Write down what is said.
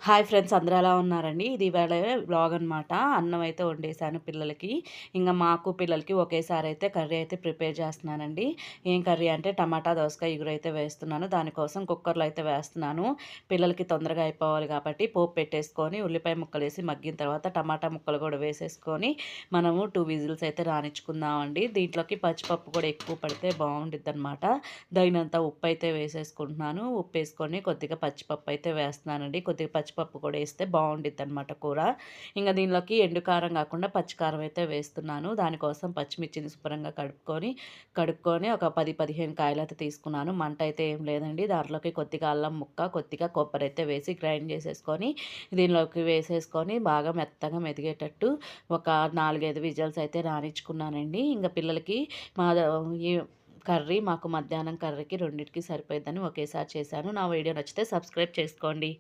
Hi friends, అందరూ ఎలా ఉన్నారండి? ఇది ఇవాళ వ్లాగ్ అనమాట. అన్నం అయితే వండేసాను పిల్లలకి. ఇంక మాకు పిల్లలకి ఒకేసారి అయితే కర్రీ అయితే ప్రిపేర్ చేస్తున్నానండి. ఏం కర్రీ అంటే టమాటా, దోసకాయ ఇగురు అయితే వేస్తున్నాను. దానికోసం కుక్కర్‌లో అయితే వేస్తున్నాను. పిల్లలకి తొందరగా అయిపోవాలి కాబట్టి పోపు పెట్టేసుకొని, ఉల్లిపాయ ముక్కలేసి మగ్గిన తర్వాత టమాటా ముక్కలు కూడా వేసేసుకొని, మనము 2 విజిల్స్ అయితే రానిచ్చుకుందామండి. దీంట్లోకి పచ్చిపప్పు కూడా ఎక్కువ పడితే బావుండిద్దనమాట. తగినంత ఉప్పు అయితే వేసేసుకుంటున్నాను. ఉప్పేసుకొని కొద్దిగా పచ్చిపప్పు అయితే వేస్తున్నానండి. కొద్దిగా పచ్చిపప్పు కూడా వేస్తే బావుండిద్దనమాట కూర. ఇంక దీనిలోకి ఎండు కారం కాకుండా పచ్చికారం అయితే వేస్తున్నాను. దానికోసం పచ్చిమిర్చిని శుభ్రంగా కడుక్కొని ఒక 10, 15 కాయలైతే తీసుకున్నాను. మంట అయితే ఏం లేదండి. దాంట్లోకి కొద్దిగా అల్లం ముక్క, కొద్దిగా కొబ్బరి అయితే వేసి గ్రైండ్ చేసేసుకొని దీనిలోకి వేసేసుకొని బాగా మెత్తగా మెదిగేటట్టు ఒక 4, 5 విజిల్స్ అయితే రానిచ్చుకున్నానండి. ఇంక పిల్లలకి మా ఈ కర్రీ మాకు మధ్యాహ్నం కర్రీకి రెండిటికి సరిపోయిద్దని ఒకేసారి చేశాను. నా వీడియో నచ్చితే సబ్స్క్రైబ్ చేసుకోండి.